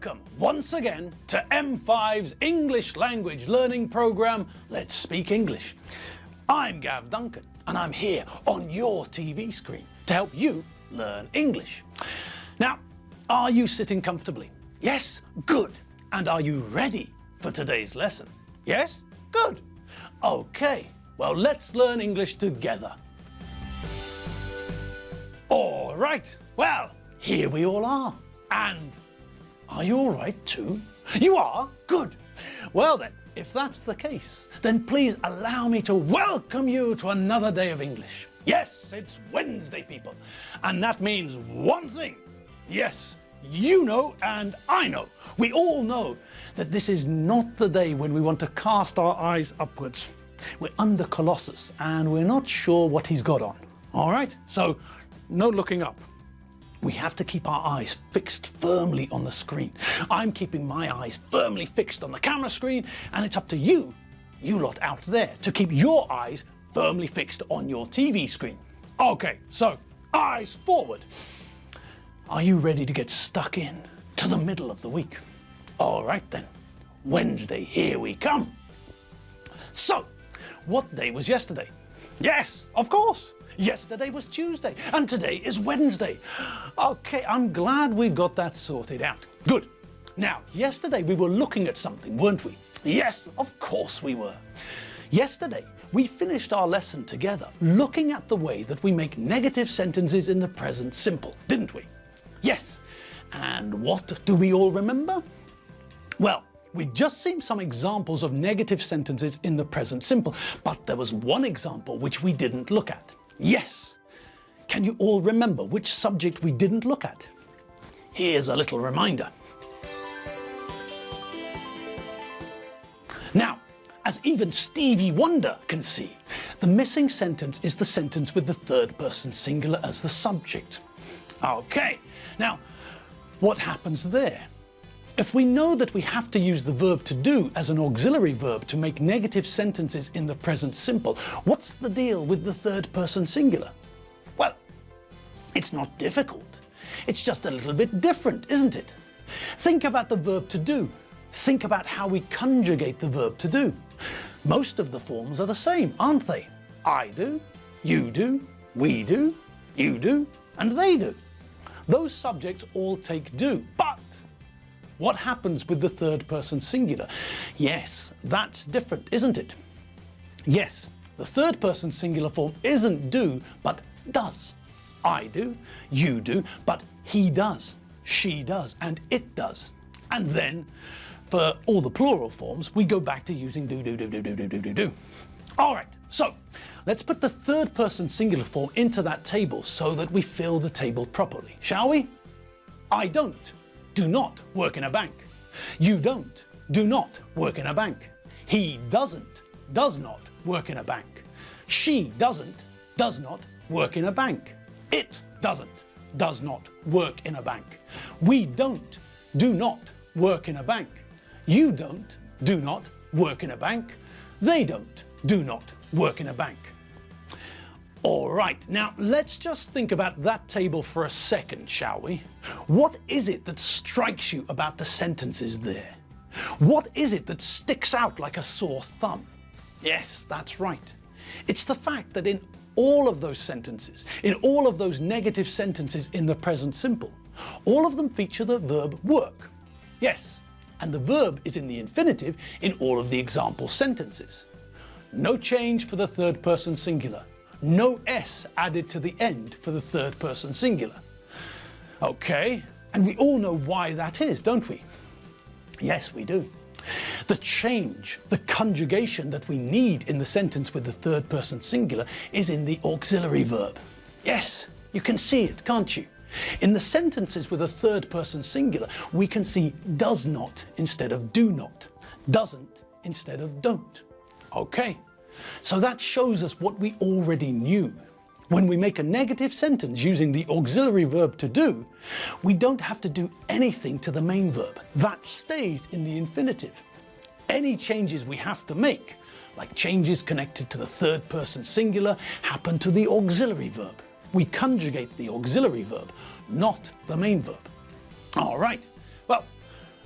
Welcome once again to M5's English language learning program, Let's Speak English. I'm Gav Duncan and I'm here on your TV screen to help you learn English. Now, are you sitting comfortably? Yes? Good. And are you ready for today's lesson? Yes? Good. Okay, well, let's learn English together. All right, well, here we all are. And are you all right too? You are? Good. Well then, if that's the case, then please allow me to welcome you to another day of English. Yes, it's Wednesday, people. And that means one thing. Yes, you know and I know. We all know that this is not the day when we want to cast our eyes upwards. We're under Colossus and we're not sure what he's got on. All right? So, no looking up. We have to keep our eyes fixed firmly on the screen. I'm keeping my eyes firmly fixed on the camera screen, and it's up to you, you lot out there, to keep your eyes firmly fixed on your TV screen. Okay, so eyes forward. Are you ready to get stuck in to the middle of the week? All right then, Wednesday, here we come. So, what day was yesterday? Yes, of course. Yesterday was Tuesday and today is Wednesday. Okay, I'm glad we got that sorted out. Good. Now, yesterday we were looking at something, weren't we? Yes, of course we were. Yesterday, we finished our lesson together looking at the way that we make negative sentences in the present simple, didn't we? Yes. And what do we all remember? Well, we'd just seen some examples of negative sentences in the present simple, but there was one example which we didn't look at. Yes. Can you all remember which subject we didn't look at? Here's a little reminder. Now, as even Stevie Wonder can see, the missing sentence is the sentence with the third person singular as the subject. Okay, now, what happens there? If we know that we have to use the verb to do as an auxiliary verb to make negative sentences in the present simple, what's the deal with the third person singular? Well, it's not difficult. It's just a little bit different, isn't it? Think about the verb to do. Think about how we conjugate the verb to do. Most of the forms are the same, aren't they? I do, you do, we do, you do, and they do. Those subjects all take do, but what happens with the third person singular? Yes, that's different, isn't it? Yes, the third person singular form isn't do, but does. I do, you do, but he does, she does, and it does. And then, for all the plural forms, we go back to using do. All right, so let's put the third person singular form into that table so that we fill the table properly, shall we? I don't. Do not work in a bank. You don't, do not work in a bank. He doesn't, does not work in a bank. She doesn't, does not work in a bank. It doesn't, does not work in a bank. We don't, do not work in a bank. You don't, do not work in a bank. They don't, do not work in a bank. All right, now let's just think about that table for a second, shall we? What is it that strikes you about the sentences there? What is it that sticks out like a sore thumb? Yes, that's right. It's the fact that in all of those sentences, in all of those negative sentences in the present simple, all of them feature the verb work. Yes, and the verb is in the infinitive in all of the example sentences. No change for the third person singular. No S added to the end for the third person singular. Okay, and we all know why that is, don't we? Yes, we do. The change, the conjugation that we need in the sentence with the third person singular is in the auxiliary verb. Yes, you can see it, can't you? In the sentences with a third person singular, we can see does not instead of do not, doesn't instead of don't. Okay. So that shows us what we already knew. When we make a negative sentence using the auxiliary verb to do, we don't have to do anything to the main verb. That stays in the infinitive. Any changes we have to make, like changes connected to the third person singular, happen to the auxiliary verb. We conjugate the auxiliary verb, not the main verb. All right. Well,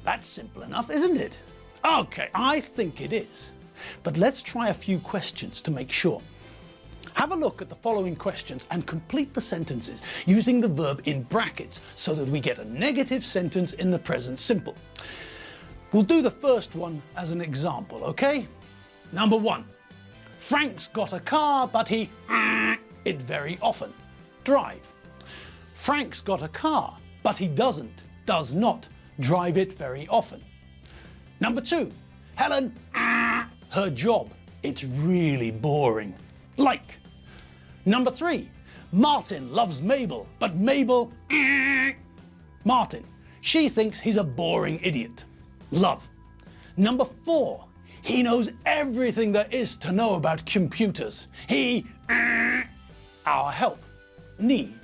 That's simple enough, isn't it? Okay, I think it is. But let's try a few questions to make sure. Have a look at the following questions and complete the sentences using the verb in brackets so that we get a negative sentence in the present simple. We'll do the first one as an example, okay? Number 1. Frank's got a car, but he it very often. Drive. Frank's got a car, but he does not drive it very often. Number 2. Helen, her job, it's really boring. Like. Number 3. Martin loves Mabel, but Mabel, Martin, she thinks he's a boring idiot. Love. Number 4. He knows everything there is to know about computers. He, our help, need.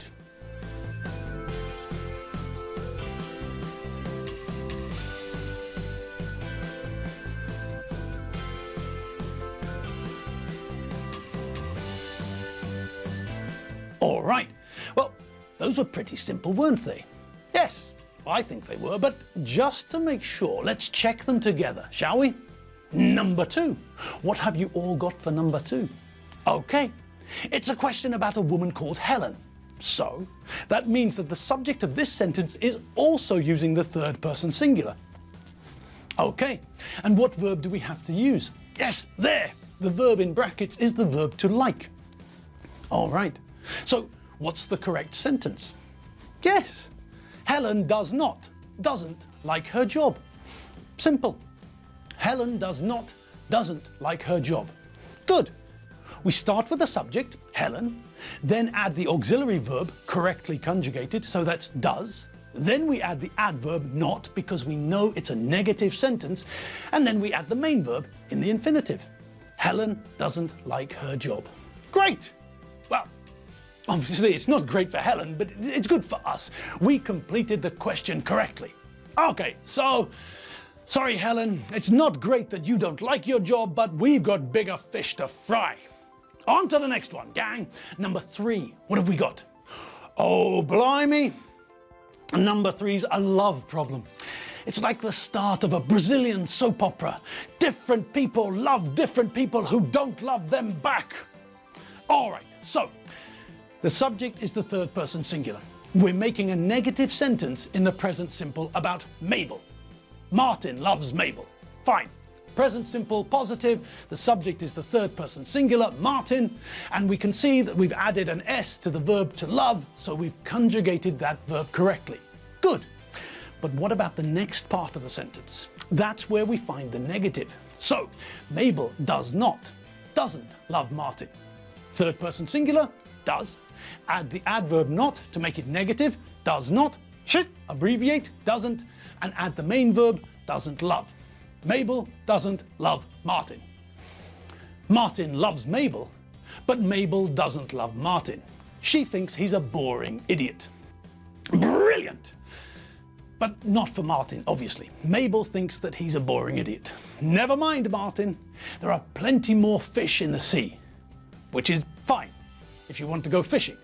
All right. Well, those were pretty simple, weren't they? Yes, I think they were, but just to make sure, let's check them together, shall we? Number 2. What have you all got for number 2? Okay. It's a question about a woman called Helen. So, that means that the subject of this sentence is also using the third person singular. Okay. And what verb do we have to use? Yes, there. The verb in brackets is the verb to like. All right. So, what's the correct sentence? Yes, Helen doesn't like her job. Simple. Helen doesn't like her job. Good. We start with the subject, Helen, then add the auxiliary verb, correctly conjugated, so that's does. Then we add the adverb not, because we know it's a negative sentence, and then we add the main verb in the infinitive. Helen doesn't like her job. Great! Well, obviously, it's not great for Helen, but it's good for us. We completed the question correctly. Okay, so, sorry Helen, it's not great that you don't like your job, but we've got bigger fish to fry. On to the next one, gang. Number 3, what have we got? Oh, blimey. Number 3's a love problem. It's like the start of a Brazilian soap opera. Different people love different people who don't love them back. All right, so, the subject is the third person singular. We're making a negative sentence in the present simple about Mabel. Martin loves Mabel. Fine. Present simple positive, the subject is the third person singular, Martin, and we can see that we've added an S to the verb to love, so we've conjugated that verb correctly. Good. But what about the next part of the sentence? That's where we find the negative. So, Mabel doesn't love Martin. Third person singular, does. Add the adverb not to make it negative, does not. Abbreviate, doesn't. And add the main verb, doesn't love. Mabel doesn't love Martin. Martin loves Mabel, but Mabel doesn't love Martin. She thinks he's a boring idiot. Brilliant! But not for Martin, obviously. Mabel thinks that he's a boring idiot. Never mind, Martin. There are plenty more fish in the sea. Which is fine if you want to go fishing.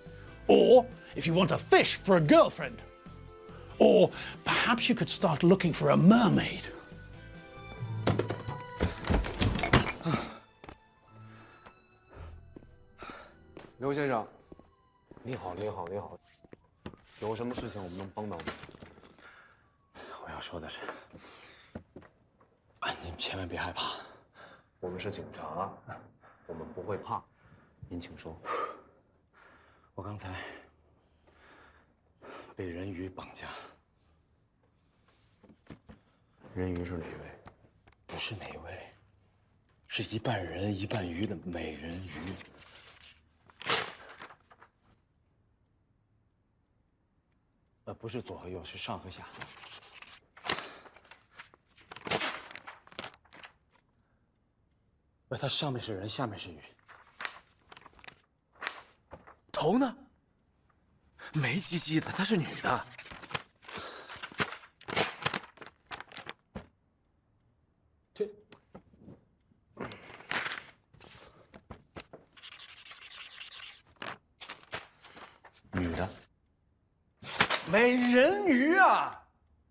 Or if you want a fish for a girlfriend. Or perhaps you could start looking for a mermaid.刘先生，你好，你好，你好，有什么事情我们能帮到你？我要说的是，您千万别害怕，我们是警察，我们不会怕。您请说。我刚才被人鱼绑架。人鱼是哪位？不是哪位，是一半人一半鱼的美人鱼。不是左和右，是上和下。它上面是人，下面是鱼。头呢？没鸡鸡的，她是女的。这女的。美人鱼啊！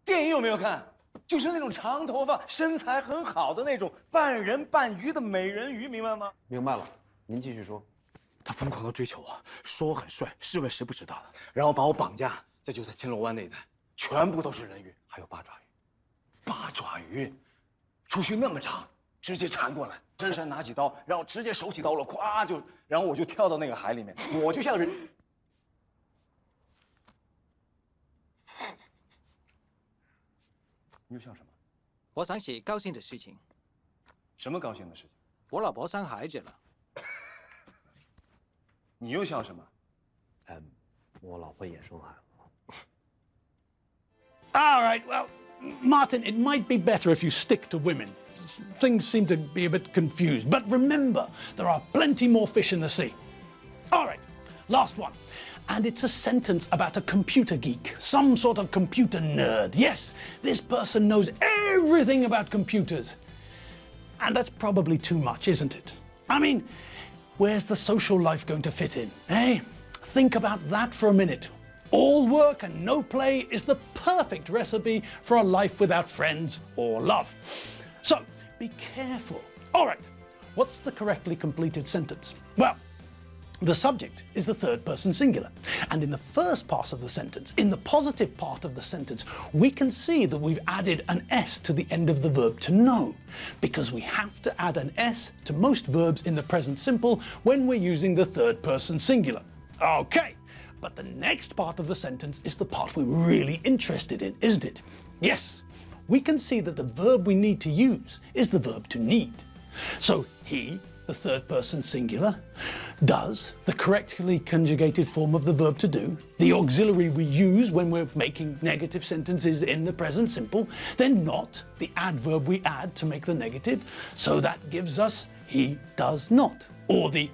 电影有没有看？就是那种长头发、身材很好的那种半人半鱼的美人鱼，明白吗？明白了，您继续说。他疯狂的追求我，说我很帅，试问谁不知道呢？然后把我绑架，就在金龙湾那一带，全部都是人鱼，还有八爪鱼。八爪鱼，触须那么长，直接缠过来，深深拿起刀，然后直接手起刀落，咵就，然后我就跳到那个海里面，我就像人。你又像什么？我想写高兴的事情。什么高兴的事情？我老婆生孩子了。你又像什么？我老婆也生孩子了。All right, well, Martin, it might be better if you stick to women. Things seem to be a bit confused. But remember, there are plenty more fish in the sea. All right, last one. And it's a sentence about a computer geek, some sort of computer nerd. Yes, this person knows everything about computers. And that's probably too much, isn't it? I mean, where's the social life going to fit in, eh? Think about that for a minute. All work and no play is the perfect recipe for a life without friends or love. So, be careful. All right, what's the correctly completed sentence? Well, the subject is the third person singular. And in the first part of the sentence, in the positive part of the sentence, we can see that we've added an S to the end of the verb to know, because we have to add an S to most verbs in the present simple when we're using the third person singular. Okay, but the next part of the sentence is the part we're really interested in, isn't it? Yes, we can see that the verb we need to use is the verb to need. So he, the third person singular, does, the correctly conjugated form of the verb to do, the auxiliary we use when we're making negative sentences in the present simple, then not, the adverb we add to make the negative, so that gives us he does not, or the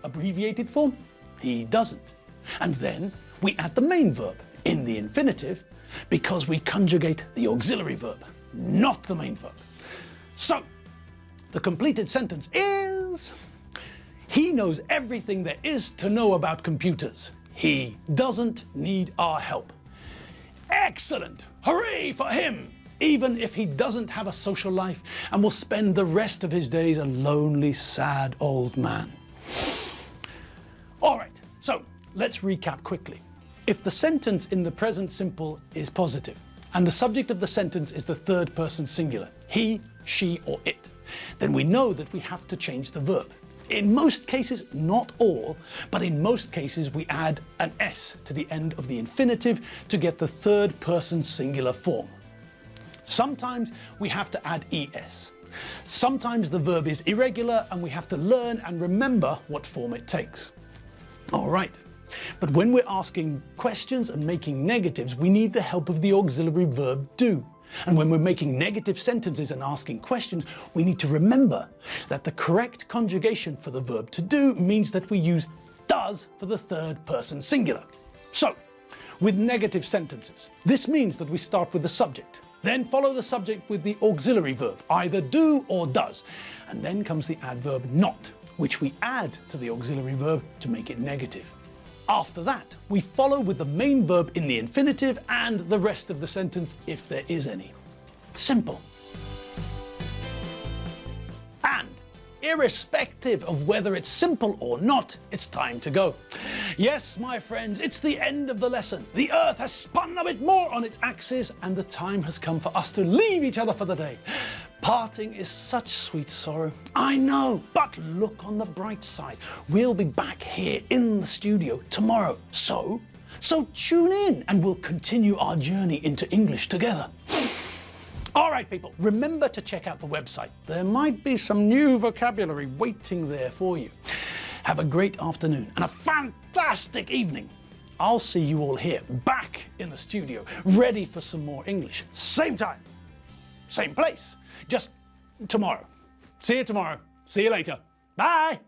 abbreviated form, he doesn't. And then we add the main verb in the infinitive because we conjugate the auxiliary verb, not the main verb. So, the completed sentence is: he knows everything there is to know about computers. He doesn't need our help. Excellent! Hooray for him! Even if he doesn't have a social life and will spend the rest of his days a lonely, sad old man. All right, so let's recap quickly. If the sentence in the present simple is positive, and the subject of the sentence is the third person singular, he, she, or it, then we know that we have to change the verb. In most cases, not all, but in most cases we add an S to the end of the infinitive to get the third person singular form. Sometimes we have to add ES. Sometimes the verb is irregular and we have to learn and remember what form it takes. All right, but when we're asking questions and making negatives, we need the help of the auxiliary verb do. And when we're making negative sentences and asking questions, we need to remember that the correct conjugation for the verb to do means that we use does for the third person singular. So, with negative sentences, this means that we start with the subject, then follow the subject with the auxiliary verb, either do or does, and then comes the adverb not, which we add to the auxiliary verb to make it negative. After that, we follow with the main verb in the infinitive and the rest of the sentence if there is any. Simple. And irrespective of whether it's simple or not, it's time to go. Yes, my friends, it's the end of the lesson. The Earth has spun a bit more on its axis and the time has come for us to leave each other for the day. Parting is such sweet sorrow, I know, but look on the bright side. We'll be back here in the studio tomorrow. So tune in and we'll continue our journey into English together. All right, people, remember to check out the website. There might be some new vocabulary waiting there for you. Have a great afternoon and a fantastic evening. I'll see you all here, back in the studio, ready for some more English. Same time, same place. Just tomorrow. See you tomorrow. See you later. Bye.